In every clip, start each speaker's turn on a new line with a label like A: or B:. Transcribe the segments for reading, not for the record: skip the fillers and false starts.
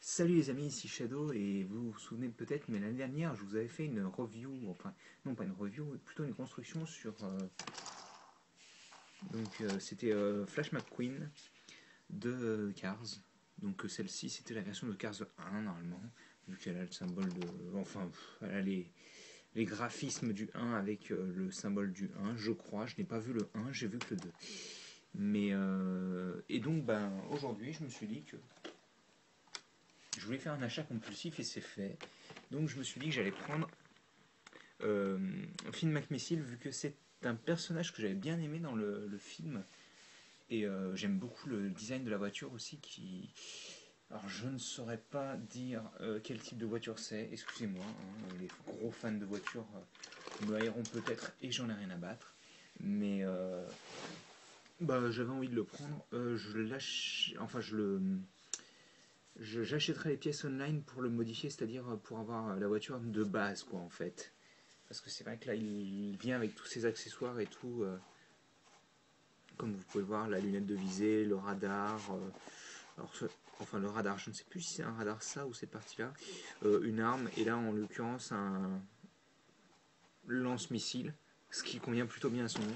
A: Salut les amis, ici Shadow et vous vous souvenez peut-être, mais l'année dernière je vous avais fait une review, enfin non pas une review, mais plutôt une construction sur c'était Flash McQueen de Cars. Donc celle-ci c'était la version de Cars 1 normalement, vu qu'elle a le symbole de, elle a les graphismes du 1 avec le symbole du 1, je crois. Je n'ai pas vu le 1, j'ai vu que le 2. Mais et donc aujourd'hui je me suis dit que je voulais faire un achat compulsif et c'est fait. Donc je me suis dit que j'allais prendre euh, Finn McMissile vu que c'est un personnage que j'avais bien aimé dans le film. Et j'aime beaucoup le design de la voiture aussi qui... Alors je ne saurais pas dire quel type de voiture c'est, excusez-moi, hein, les gros fans de voitures me haïront peut-être et j'en ai rien à battre. Mais j'avais envie de le prendre. Je lâche... Enfin je le... J'achèterai les pièces online pour le modifier, c'est-à-dire pour avoir la voiture de base, quoi, en fait. Parce que c'est vrai que là, il vient avec tous ses accessoires et tout. Comme vous pouvez voir, la lunette de visée, le radar. Alors, enfin, le radar, je ne sais plus si c'est un radar ça ou cette partie-là. Une arme, et là, en l'occurrence, un lance-missile, ce qui convient plutôt bien à son nom.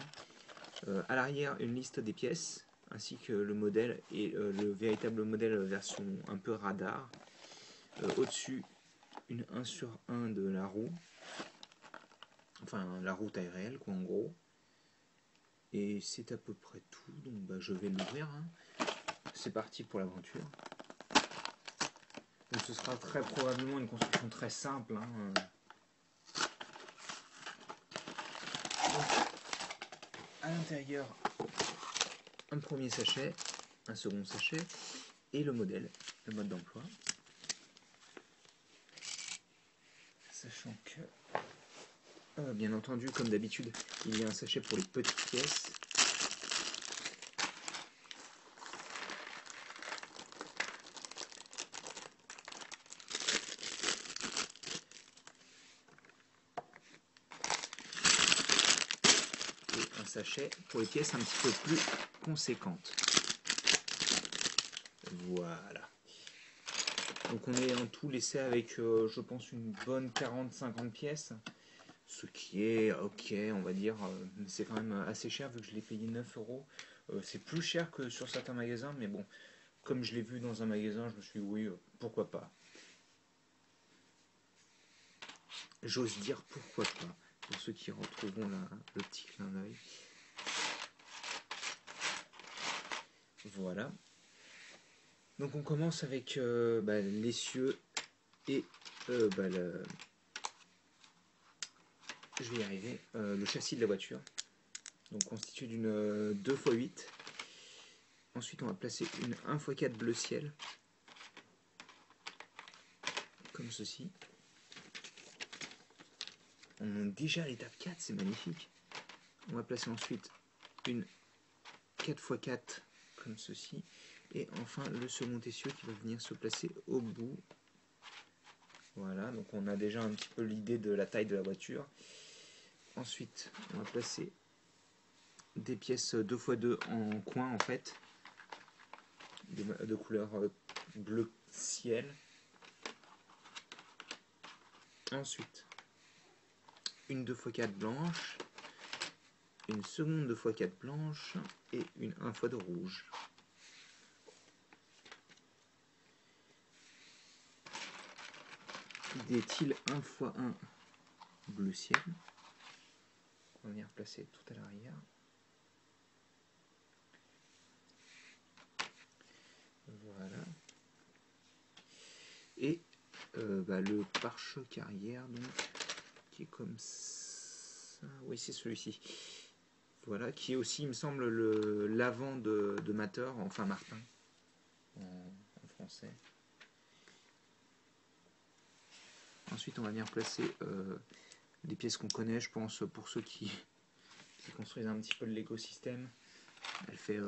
A: À l'arrière, une liste des pièces, ainsi que le modèle et le véritable modèle version un peu radar. Au-dessus, une 1 sur 1 de la roue, enfin la roue taille réelle quoi en gros. Et c'est à peu près tout, donc je vais l'ouvrir. Hein. C'est parti pour l'aventure. Donc ce sera très probablement une construction très simple. Hein. Donc, à l'intérieur, un premier sachet, un second sachet, et le modèle, le mode d'emploi. Sachant que, bien entendu, comme d'habitude, il y a un sachet pour les petites pièces. Et un sachet pour les pièces un petit peu plus conséquentes. Voilà. Donc on est en tout laissé avec, je pense, une bonne 40-50 pièces. Ce qui est ok, on va dire, mais c'est quand même assez cher vu que je l'ai payé 9 euros. C'est plus cher que sur certains magasins, mais bon, comme je l'ai vu dans un magasin, je me suis dit oui, pourquoi pas. J'ose dire pourquoi pas, pour ceux qui retrouveront le petit clin d'œil. Voilà. Donc on commence avec l'essieu et je vais y arriver, le châssis de la voiture. Donc constitué d'une 2x8. Ensuite on va placer une 1x4 bleu ciel. Comme ceci. On est déjà à l'étape 4, c'est magnifique. On va placer ensuite une 4x4 comme ceci. Et enfin le second essieu qui va venir se placer au bout. Voilà, donc on a déjà un petit peu l'idée de la taille de la voiture. Ensuite, on va placer des pièces 2x2 en coin en fait, de couleur bleu ciel. Ensuite, une 2x4 blanche, une seconde 2x4 blanche et une 1x2 rouge. Des tiles 1x1 bleu ciel. On va venir placer tout à l'arrière. Voilà. Et le pare-choc arrière, donc, qui est comme ça. Oui, c'est celui-ci. Voilà, qui est aussi, il me semble, l'avant de Mater, enfin Martin, en français. Ensuite, on va venir placer des pièces qu'on connaît, je pense, pour ceux qui construisent un petit peu l'écosystème. Elle fait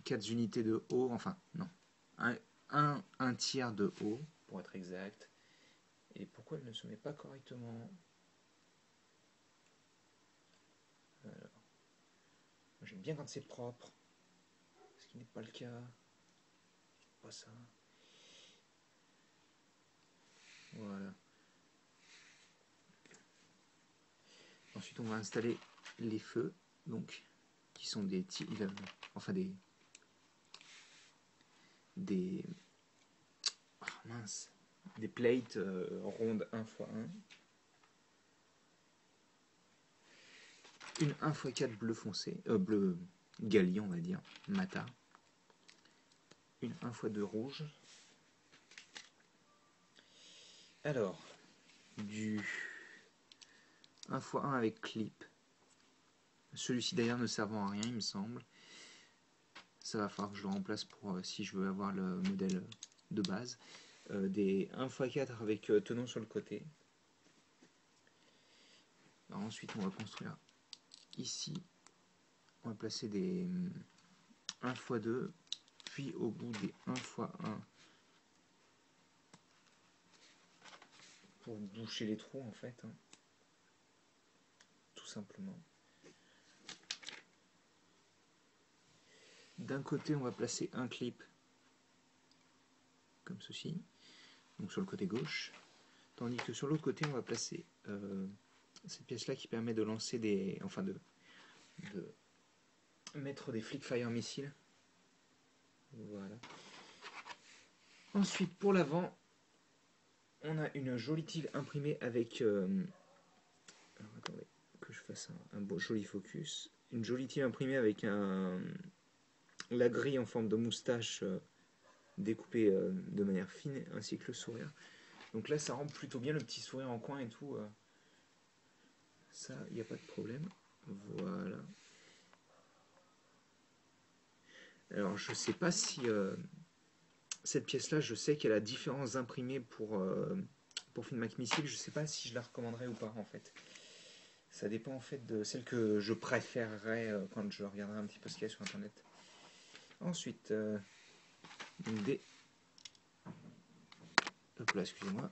A: 4 unités de haut, enfin, non, un tiers de haut, pour être exact. Et pourquoi elle ne se met pas correctement? Alors, j'aime bien quand c'est propre, ce qui n'est pas le cas. Pas ça. Ensuite on va installer les feux, donc qui sont des enfin des oh, mince, des plates rondes 1x1, une 1x4 bleu foncé, bleu Gali on va dire, Mata, une 1x2 rouge. Alors, du 1x1 avec clip. Celui-ci d'ailleurs ne servant à rien il me semble. Ça va falloir que je le remplace pour si je veux avoir le modèle de base. Des 1x4 avec tenon sur le côté. Alors ensuite on va construire ici. On va placer des 1x2, puis au bout des 1x1 pour boucher les trous en fait, hein. Tout simplement. D'un côté on va placer un clip comme ceci, donc sur le côté gauche, tandis que sur l'autre côté on va placer cette pièce là qui permet de lancer des, enfin de mettre des flick fire missiles. Voilà. Ensuite pour l'avant on a une jolie tile imprimée avec alors attendez que je fasse un beau joli focus, une jolie tile imprimée avec la grille en forme de moustache découpée de manière fine, ainsi que le sourire. Donc là ça rend plutôt bien le petit sourire en coin et tout, ça il n'y a pas de problème. Voilà. Alors je sais pas si cette pièce là, je sais qu'elle a différents imprimés pour Film Mac Missile, je sais pas si je la recommanderais ou pas en fait. Ça dépend en fait de celle que je préférerais quand je regarderai un petit peu ce qu'il y a sur internet. Ensuite, des. Hop là, excusez-moi.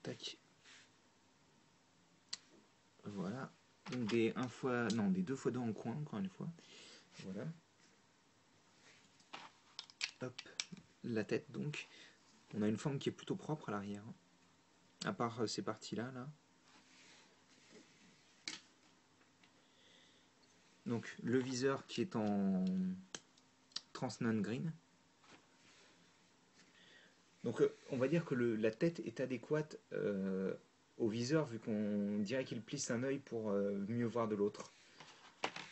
A: Tac. Voilà. Donc des 1 fois. Non, des 2x2 en coin, encore une fois. Voilà. Hop. La tête donc. On a une forme qui est plutôt propre à l'arrière. À part ces parties-là, là. Donc le viseur qui est en transnon green. Donc on va dire que la tête est adéquate au viseur vu qu'on dirait qu'il plisse un œil pour mieux voir de l'autre.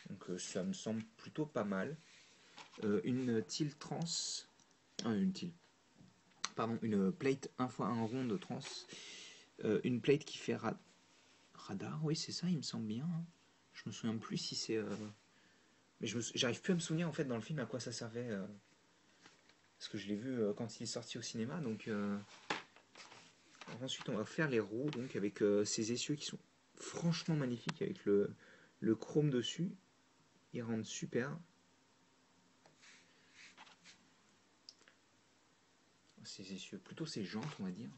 A: Donc ça me semble plutôt pas mal. Une tile trans, une plate 1x1 ronde trans, une plate qui fait radar, oui c'est ça il me semble bien. Hein. Je me souviens plus si c'est... Mais j'arrive plus à me souvenir en fait dans le film à quoi ça servait. Parce que je l'ai vu quand il est sorti au cinéma, donc... Ensuite, on va faire les roues donc avec ces essieux qui sont franchement magnifiques avec le chrome dessus. Ils rendent super. Ces essieux, plutôt ces jantes, on va dire.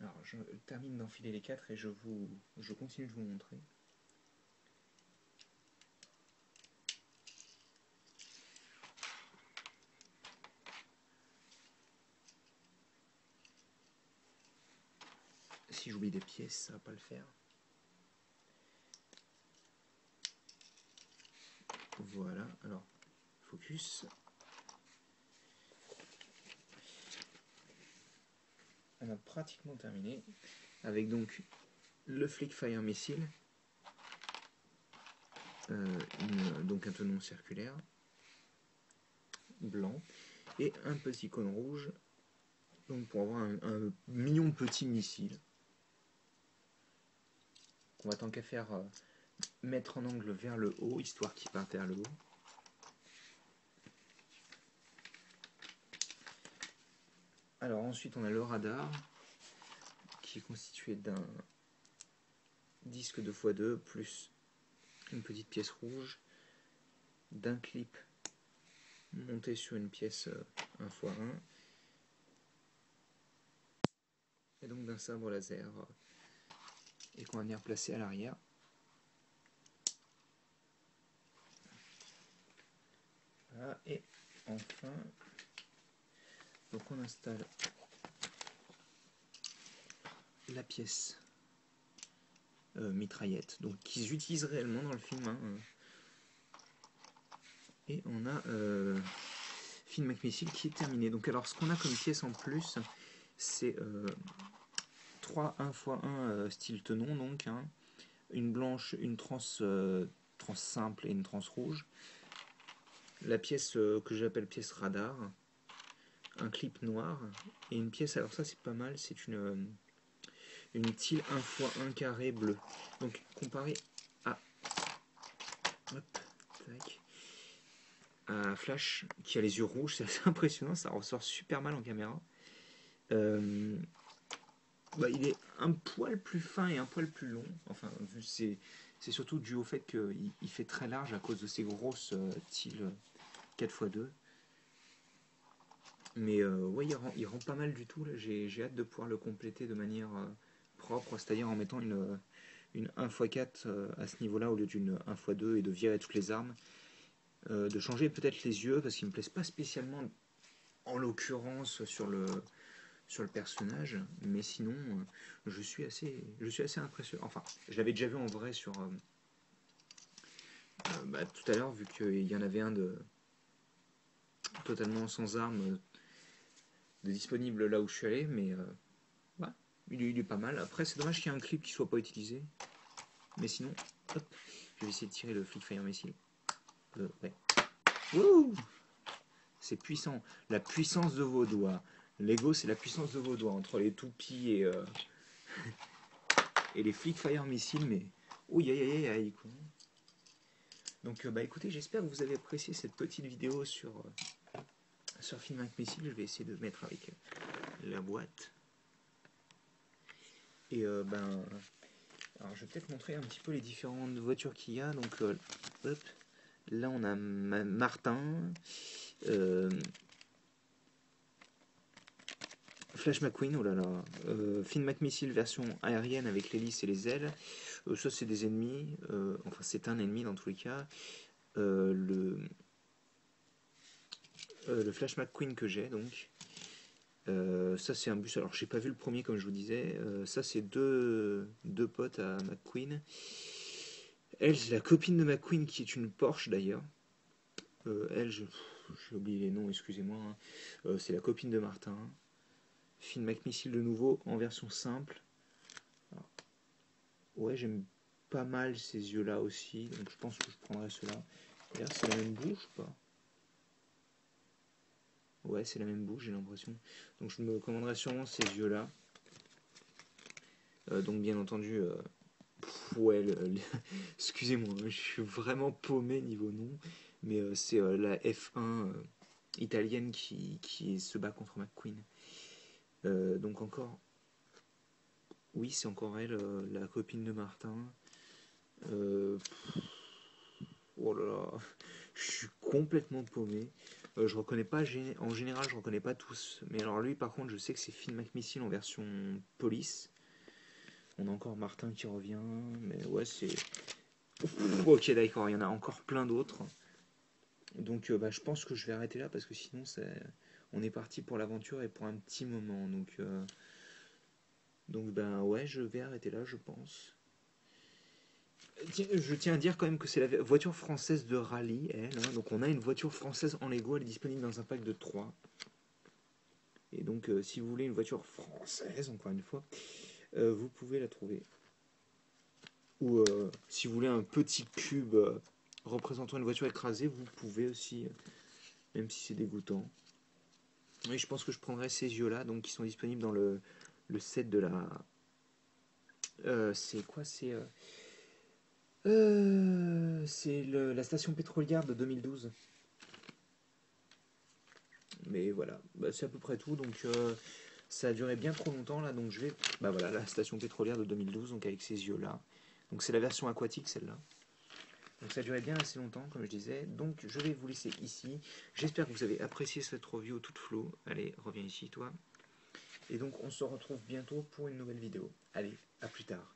A: Alors, je termine d'enfiler les 4 et je continue de vous montrer. Si j'oublie des pièces, ça va pas le faire. Voilà, alors, focus. On a pratiquement terminé. Avec donc le Flick Fire Missile. Donc un tenon circulaire. Blanc. Et un petit cône rouge. Donc pour avoir un mignon petit missile. On va tant qu'à faire mettre en angle vers le haut, histoire qu'il parte vers le haut. Alors ensuite on a le radar, qui est constitué d'un disque 2x2 plus une petite pièce rouge, d'un clip monté sur une pièce 1x1, et donc d'un sabre laser, et qu'on va venir placer à l'arrière. Ah, et enfin, donc on installe la pièce mitraillette, donc qu'ils utilisent réellement dans le film, hein. Et on a Finn McMissile qui est terminé. Donc alors ce qu'on a comme pièce en plus, c'est 3 1x1 style tenon, donc hein, une blanche, une trans simple et une trans rouge. La pièce que j'appelle pièce radar, un clip noir et une pièce, alors ça c'est pas mal, c'est une tile 1x1 carré bleu. Donc comparé à hop, tac, à Flash qui a les yeux rouges, c'est assez impressionnant, ça ressort super mal en caméra. Bah, il est un poil plus fin et un poil plus long. Enfin, c'est surtout dû au fait qu'il fait très large à cause de ces grosses tiles 4x2. Mais ouais, il rend pas mal du tout. J'ai hâte de pouvoir le compléter de manière propre, c'est-à-dire en mettant une 1x4 à ce niveau-là au lieu d'une 1x2 et de virer toutes les armes. De changer peut-être les yeux parce qu'ils me plaisent pas spécialement en l'occurrence sur le personnage, mais sinon je suis assez impressionné. Enfin, je l'avais déjà vu en vrai sur tout à l'heure, vu qu'il y en avait un de totalement sans armes de disponible là où je suis allé, mais ouais, il est pas mal. Après, c'est dommage qu'il y ait un clip qui soit pas utilisé, mais sinon, hop, je vais essayer de tirer le Flick Fire Missile. Ouais. Wouh, c'est puissant, la puissance de vos doigts. Lego, c'est la puissance de vos doigts entre les toupies et les Flick Fire Missiles, mais ouïe aïe aïe aïe quoi. Donc bah écoutez, j'espère que vous avez apprécié cette petite vidéo sur Finn McMissile. Je vais essayer de mettre avec la boîte. Et alors je vais peut-être montrer un petit peu les différentes voitures qu'il y a. Donc hop, là on a Martin, Flash McQueen, oh là là, Finn McMissile version aérienne avec l'hélice et les ailes. Ça c'est des ennemis, enfin c'est un ennemi dans tous les cas. Le Flash McQueen que j'ai donc. Ça c'est un bus, alors j'ai pas vu le premier comme je vous disais. Ça c'est deux potes à McQueen. Elle c'est la copine de McQueen qui est une Porsche d'ailleurs. Elle j'ai oublié les noms, excusez-moi, hein. C'est la copine de Martin. Finn McMissile de nouveau en version simple. Alors, ouais, j'aime pas mal ces yeux là aussi, donc je pense que je prendrai ceux-là. D'ailleurs c'est la même bouche ou pas? Ouais, c'est la même bouche, j'ai l'impression. Donc je me commanderai sûrement ces yeux-là. Donc bien entendu, ouais, excusez-moi, je suis vraiment paumé niveau nom. Mais c'est la F1 italienne qui se bat contre McQueen. Donc encore, oui, c'est encore elle, la copine de Martin. Oh là là, je suis complètement paumé. Je reconnais pas, en général, je reconnais pas tous. Mais alors lui, par contre, je sais que c'est Finn McMissile en version police. On a encore Martin qui revient, mais ouais, c'est. Ok, d'accord, il y en a encore plein d'autres. Donc, bah, je pense que je vais arrêter là parce que sinon, on est parti pour l'aventure et pour un petit moment. Donc, ben ouais, je vais arrêter là, je pense. Je tiens à dire quand même que c'est la voiture française de rallye, elle, hein. Donc on a une voiture française en Lego, elle est disponible dans un pack de 3. Et donc si vous voulez une voiture française, encore une fois, vous pouvez la trouver. Ou si vous voulez un petit cube représentant une voiture écrasée, vous pouvez aussi, même si c'est dégoûtant. Oui, je pense que je prendrai ces yeux-là, donc qui sont disponibles dans le set de la... c'est quoi? C'est la station pétrolière de 2012. Mais voilà, bah, c'est à peu près tout. Donc ça a duré bien trop longtemps là. Donc je vais. Bah voilà, la station pétrolière de 2012, donc avec ces yeux-là. Donc c'est la version aquatique celle-là. Donc ça a duré bien assez longtemps, comme je disais. Donc je vais vous laisser ici. J'espère que vous avez apprécié cette review toute floue. Allez, reviens ici toi. Et donc on se retrouve bientôt pour une nouvelle vidéo. Allez, à plus tard.